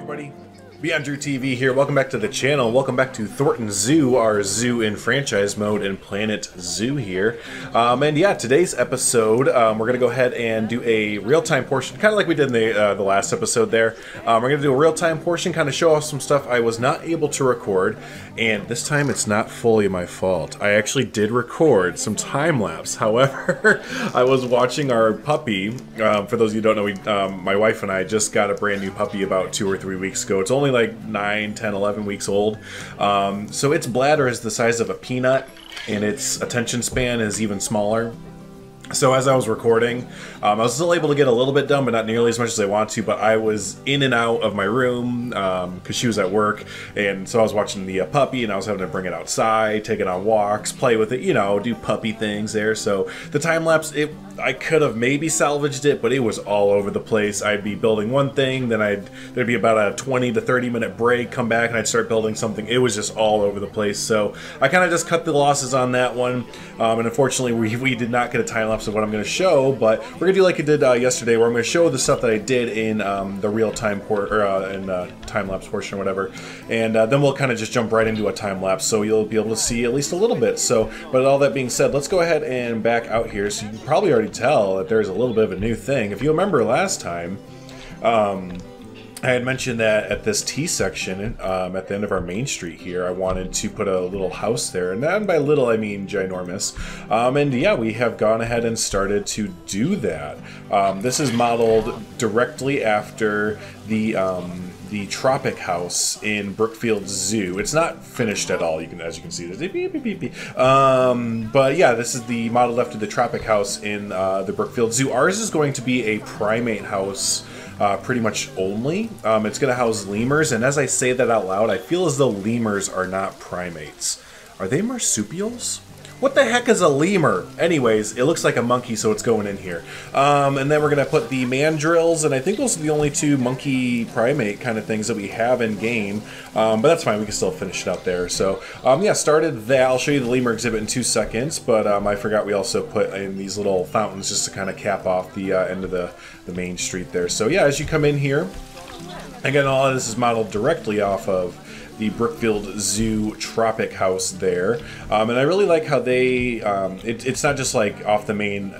everybody, Beyond Drew TV here. Welcome back to the channel. Welcome back to Thorton Zoo, our zoo in franchise mode in Planet Zoo here. And yeah, today's episode, we're going to go ahead and do a real-time portion, kind of like we did in the last episode there. We're going to do a real-time portion, kind of show off some stuff I was not able to record. And this time it's not fully my fault. I actually did record some time-lapse. However, I was watching our puppy. For those of you who don't know, my wife and I just got a brand new puppy about 2 or 3 weeks ago. It's only like 9, 10, 11 weeks old. So its bladder is the size of a peanut, and its attention span is even smaller. So as I was recording, I was still able to get a little bit done, but not nearly as much as I want to, but I was in and out of my room because she was at work, and so I was watching the puppy, and I was having to bring it outside, take it on walks, play with it, you know, do puppy things there. So the time-lapse, I could have maybe salvaged it, but it was all over the place. I'd be building one thing, then there'd be about a 20 to 30 minute break, come back, and I'd start building something. It was just all over the place, so I kind of just cut the losses on that one, and unfortunately we did not get a time-lapse of what I'm going to show, but we're going to do like I did yesterday, where I'm going to show the stuff that I did in the real-time time-lapse portion or whatever, and then we'll kind of just jump right into a time-lapse, so you'll be able to see at least a little bit. So, but all that being said, let's go ahead and back out here. So you can probably already tell that there's a little bit of a new thing. If you remember last time, I had mentioned that at this T section, at the end of our main street here, I wanted to put a little house there, and by little I mean ginormous. And yeah, we have gone ahead and started to do that. This is modeled directly after the Tropic House in Brookfield Zoo. It's not finished at all. As you can see, there's a beep, beep, beep, beep. But yeah, this is the modeled after the Tropic House in the Brookfield Zoo. Ours is going to be a primate house. Pretty much only. It's going to house lemurs, and as I say that out loud, I feel as though lemurs are not primates. Are they marsupials? What the heck is a lemur? Anyways, it looks like a monkey, so it's going in here. And then we're going to put the mandrills, and I think those are the only two monkey primate kind of things that we have in game. But that's fine, we can still finish it out there. So, yeah, started that. I'll show you the lemur exhibit in 2 seconds, but I forgot we also put in these little fountains just to kind of cap off the end of the main street there. So, yeah, as you come in here, again, all of this is modeled directly off of the Brookfield Zoo Tropic House there, and I really like how they it's not just like off the main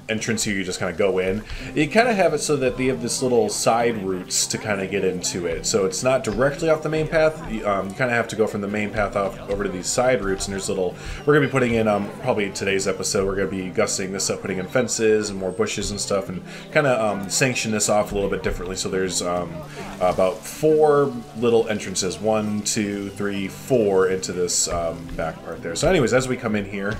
entrance here, you just kind of go in. You kind of have it so that they have this little side routes to kind of get into it, so it's not directly off the main path. You kind of have to go from the main path off over to these side routes, and there's little, we're going to be putting in, probably today's episode, we're going to be gusseting this up, putting in fences and more bushes and stuff, and kind of sanction this off a little bit differently. So there's about 4 little entrances, 1, 2, 3, 4 into this back part there. So anyways, as we come in here,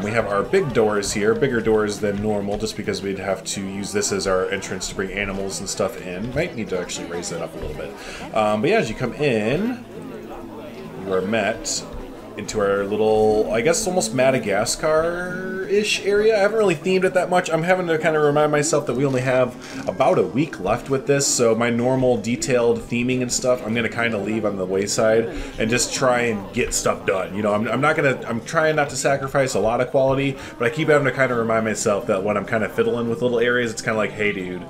we have our big doors here, bigger doors than normal, just because we'd have to use this as our entrance to bring animals and stuff in. Might need to actually raise that up a little bit. But yeah, as you come in, you are met into our little, I guess almost Madagascar-ish area. I haven't really themed it that much. I'm having to kind of remind myself that we only have about a week left with this, so my normal detailed theming and stuff, I'm going to kind of leave on the wayside and just try and get stuff done. You know, I'm trying not to sacrifice a lot of quality, but I keep having to kind of remind myself that when I'm kind of fiddling with little areas, it's kind of like, hey dude,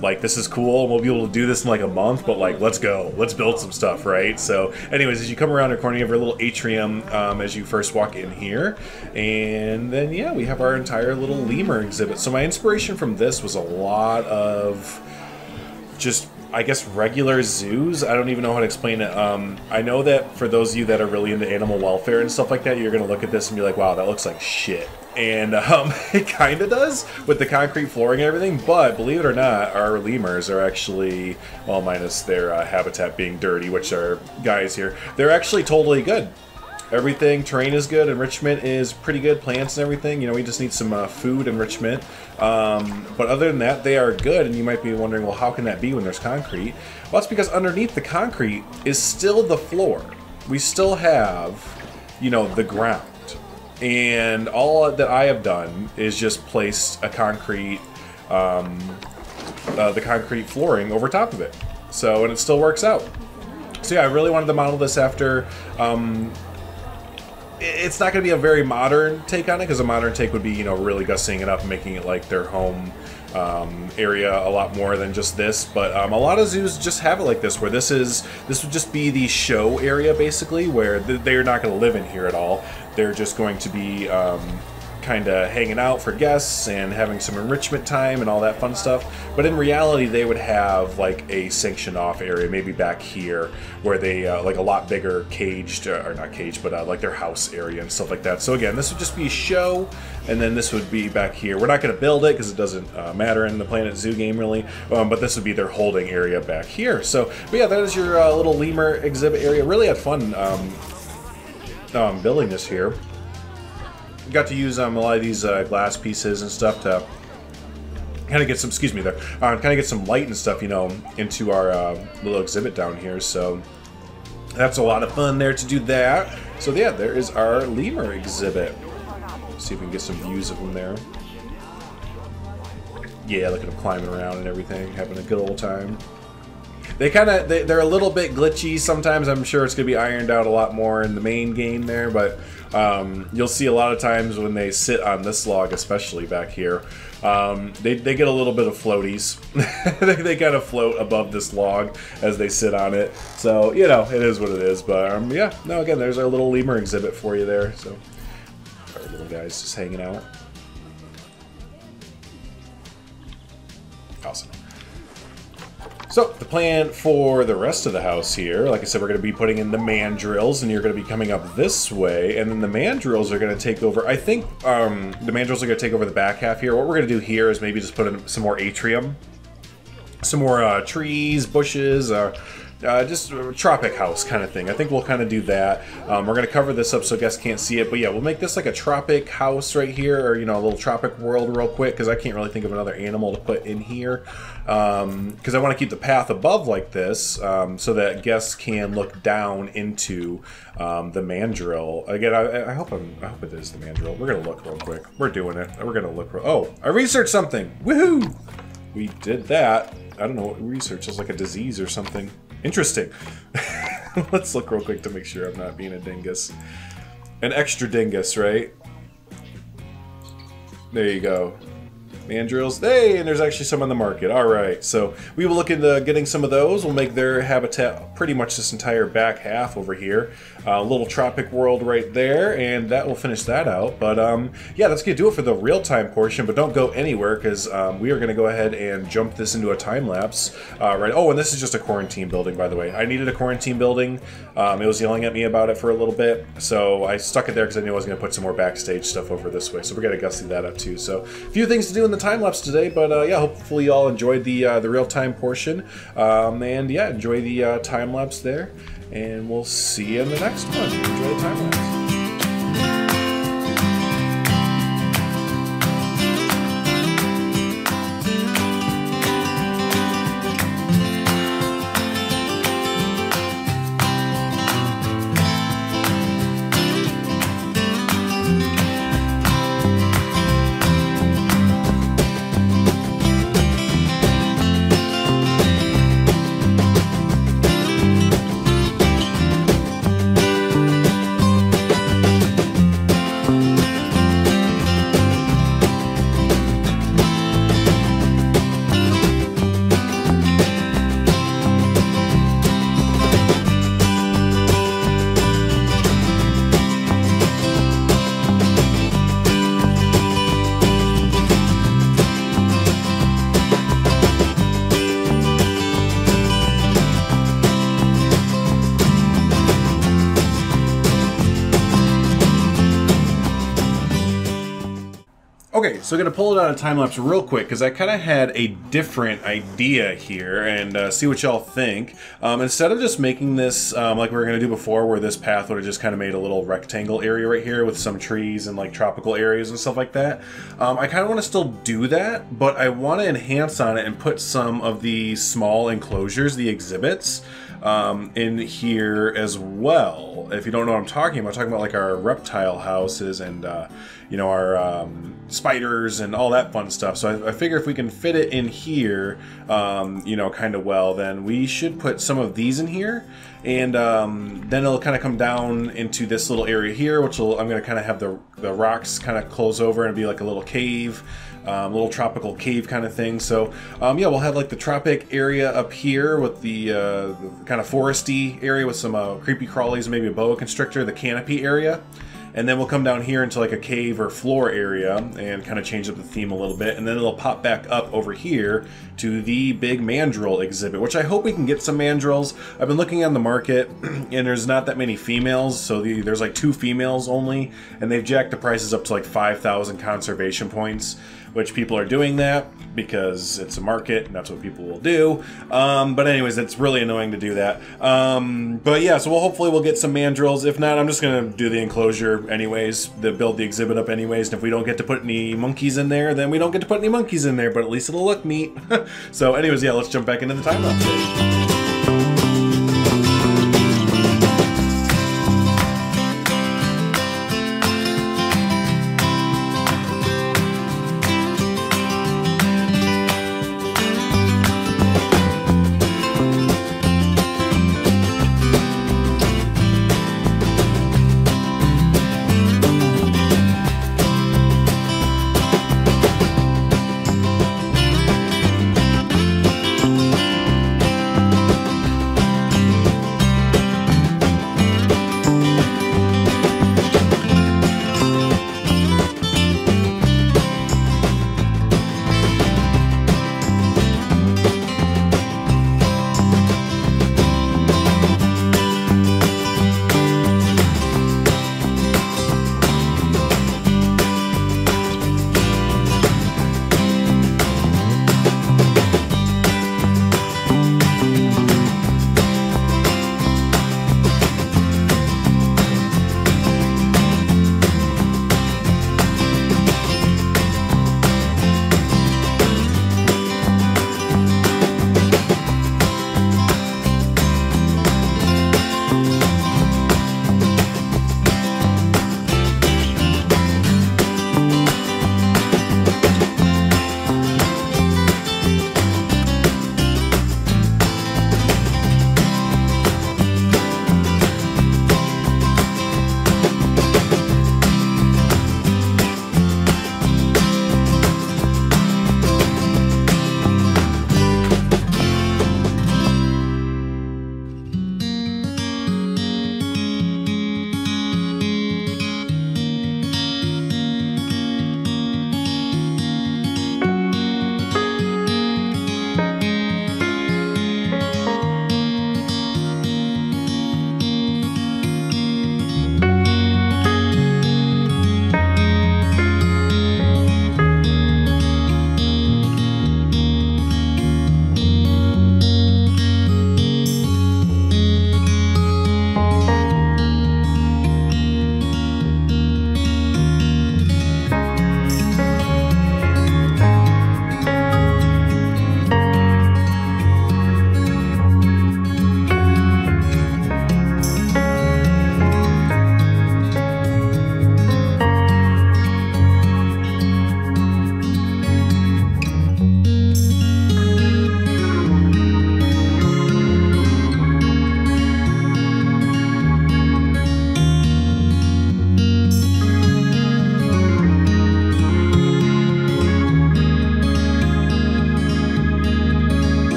like, this is cool, we'll be able to do this in like a month, but like, let's go, let's build some stuff, right? So anyways, as you come around the corner, you have your little atrium as you first walk in here, and then yeah, we have our entire little lemur exhibit. So my inspiration from this was a lot of just, I guess, regular zoos. I don't even know how to explain it. I know that for those of you that are really into animal welfare and stuff like that, you're gonna look at this and be like, wow, that looks like shit. And it kind of does with the concrete flooring and everything, but believe it or not, our lemurs are actually, well, minus their habitat being dirty, which are guys here, they're actually totally good. Everything, terrain is good, enrichment is pretty good, plants and everything. You know, we just need some food enrichment. But other than that, they are good, and you might be wondering, well, how can that be when there's concrete? Well, that's because underneath the concrete is still the floor. We still have, you know, the ground. And all that I have done is just placed a concrete, the concrete flooring over top of it. So, and it still works out. So yeah, I really wanted to model this after, it's not going to be a very modern take on it, because a modern take would be, you know, really gussying it up and making it like their home area a lot more than just this. But a lot of zoos just have it like this, where this would just be the show area, basically, where they're not going to live in here at all. They're just going to be kind of hanging out for guests and having some enrichment time and all that fun stuff. But in reality, they would have like a sanctioned off area, maybe back here, where they like a lot bigger caged, or not caged, but like their house area and stuff like that. So again, this would just be a show, and then this would be back here. We're not going to build it because it doesn't matter in the Planet Zoo game really, but this would be their holding area back here. So, but yeah, that is your little lemur exhibit area. Really had fun building this here. Got to use a lot of these glass pieces and stuff to kind of get some, excuse me there, kind of get some light and stuff, you know, into our little exhibit down here. So that's a lot of fun there to do that. So yeah, there is our lemur exhibit. Let's see if we can get some views of them there. Yeah, look at them climbing around and everything, having a good old time. They're a little bit glitchy sometimes. I'm sure it's going to be ironed out a lot more in the main game there, but you'll see a lot of times when they sit on this log, especially back here, they get a little bit of floaties. they kind of float above this log as they sit on it. So, you know, it is what it is. But yeah, no, again, there's our little lemur exhibit for you there. So our little guys just hanging out. Awesome. So, the plan for the rest of the house here, like I said, we're going to be putting in the mandrills, and you're going to be coming up this way, and then the mandrills are going to take over, I think the mandrills are going to take over the back half here. What we're going to do here is maybe just put in some more atrium, some more trees, bushes, just a tropic house kind of thing. I think we'll kind of do that. We're going to cover this up so guests can't see it, but yeah, we'll make this like a tropic house right here, or, you know, a little tropic world real quick, because I can't really think of another animal to put in here, because I want to keep the path above like this, so that guests can look down into the mandrill. Again, I hope it is the mandrill. We're going to look real quick. We're doing it. We're going to look oh, I researched something. Woohoo! We did that. I don't know what we researched. It's like a disease or something. Interesting. Let's look real quick to make sure I'm not being a dingus. An extra dingus, right? There you go. Mandrills. Hey, and there's actually some on the market. Alright, so we will look into getting some of those. We'll make their habitat pretty much this entire back half over here. A little tropic world right there, and that will finish that out. But yeah, that's going to do it for the real-time portion, but don't go anywhere, because we are going to go ahead and jump this into a time-lapse. Right. Oh, and this is just a quarantine building, by the way. I needed a quarantine building. It was yelling at me about it for a little bit, so I stuck it there because I knew I was going to put some more backstage stuff over this way. So we're going to gussy that up too. So a few things to do in the time-lapse today, but yeah, hopefully you all enjoyed the real-time portion, and yeah, enjoy the time-lapse there, and we'll see you in the next one. Enjoy the time-lapse. Okay, so I'm going to pull it out of time-lapse real quick because I kind of had a different idea here, and see what y'all think. Instead of just making this like we were going to do before, where this path would have just kind of made a little rectangle area right here with some trees and like tropical areas and stuff like that, I kind of want to still do that, but I want to enhance on it and put some of the small enclosures, the exhibits, in here as well. If you don't know what I'm talking about like our reptile houses and you know, our spiders and all that fun stuff. So I figure if we can fit it in here, you know, kind of well, then we should put some of these in here. And then it'll kind of come down into this little area here, which I'm going to kind of have the rocks kind of close over and be like a little cave, little tropical cave kind of thing. So yeah, we'll have like the tropic area up here with the kind of foresty area with some creepy crawlies, maybe a boa constrictor, the canopy area. And then we'll come down here into like a cave or floor area and kind of change up the theme a little bit. And then it'll pop back up over here to the big mandrill exhibit, which I hope we can get some mandrills. I've been looking on the market and there's not that many females. So there's like 2 females only, and they've jacked the prices up to like 5,000 conservation points, which people are doing that because it's a market and that's what people will do. But anyways, it's really annoying to do that. But yeah, so hopefully we'll get some mandrills. If not, I'm just gonna do the enclosure anyways, build the exhibit up anyways. And if we don't get to put any monkeys in there, then we don't get to put any monkeys in there, but at least it'll look neat. So anyways, yeah, let's jump back into the time lapse.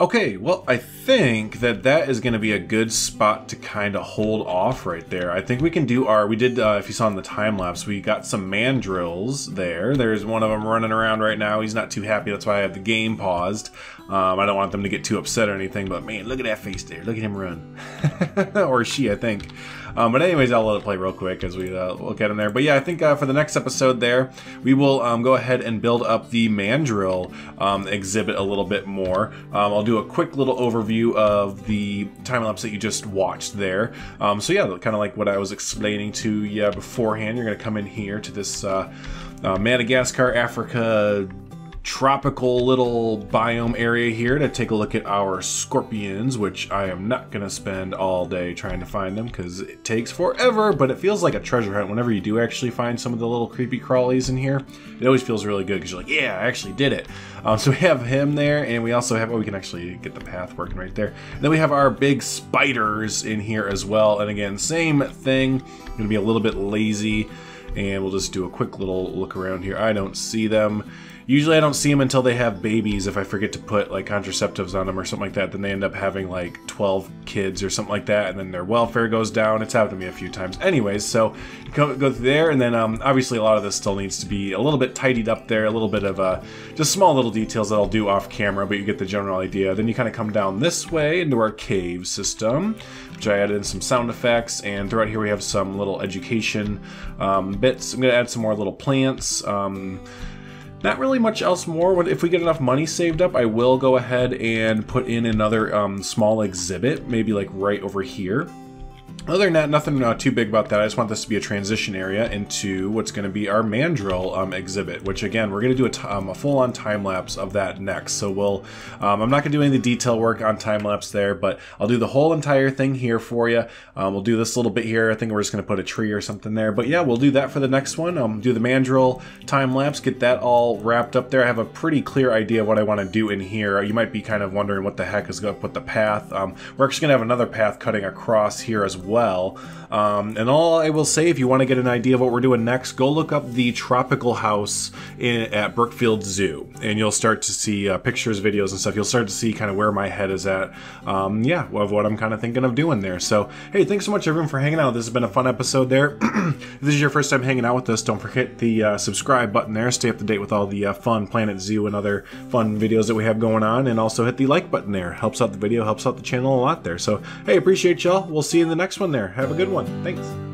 Okay, well, I think that is going to be a good spot to kind of hold off right there. I think we can do our, if you saw in the time lapse, we got some mandrills there. There's one of them running around right now. He's not too happy. That's why I have the game paused. I don't want them to get too upset or anything, but man, look at that face there. Look at him run. Or she, I think. But anyways, I'll let it play real quick as we look at him there. But yeah, I think for the next episode there, we will go ahead and build up the mandrill exhibit a little bit more. I'll do a quick little overview of the time lapse that you just watched there. So yeah, kind of like what I was explaining to you beforehand, you're going to come in here to this Madagascar, Africa, tropical little biome area here to take a look at our scorpions, which I am not going to spend all day trying to find them because it takes forever, but it feels like a treasure hunt whenever you do actually find some of the little creepy crawlies in here. It always feels really good because you're like, yeah, I actually did it. So we have him there, and we also have, we can actually get the path working right there. And then we have our big spiders in here as well, and again, same thing, going to be a little bit lazy, and we'll just do a quick little look around here. I don't see them. Usually I don't see them until they have babies. If I forget to put like contraceptives on them or something like that, then they end up having like 12 kids or something like that, and then their welfare goes down. It's happened to me a few times. Anyways, so you go through there, and then obviously a lot of this still needs to be a little bit tidied up there, a little bit of just small little details that I'll do off camera, but you get the general idea. Then you kind of come down this way into our cave system, which I added in some sound effects, and throughout here we have some little education bits. I'm going to add some more little plants. Not really much else more. If we get enough money saved up, I will go ahead and put in another small exhibit, maybe like right over here. Other than that, nothing too big about that. I just want this to be a transition area into what's going to be our mandrill exhibit, which again, we're going to do a full-on time-lapse of that next. So we'll, I'm not going to do any of the detail work on time-lapse there, but I'll do the whole entire thing here for you. We'll do this little bit here. I think we're just going to put a tree or something there. But yeah, we'll do that for the next one. Do the mandrill time-lapse, get that all wrapped up there. I have a pretty clear idea of what I want to do in here. You might be kind of wondering what the heck is going to put the path. We're actually going to have another path cutting across here as well. And all I will say, if you want to get an idea of what we're doing next, go look up the tropical house at Brookfield Zoo, and you'll start to see pictures, videos, and stuff. You'll start to see kind of where my head is at, yeah, of what I'm kind of thinking of doing there. So, hey, thanks so much, everyone, for hanging out. This has been a fun episode there. If this is your first time hanging out with us, don't forget the subscribe button there. Stay up to date with all the fun Planet Zoo and other fun videos that we have going on, and also hit the like button there. Helps out the video, helps out the channel a lot there. So, hey, appreciate y'all. We'll see you in the next one there. Have a good one. Thanks.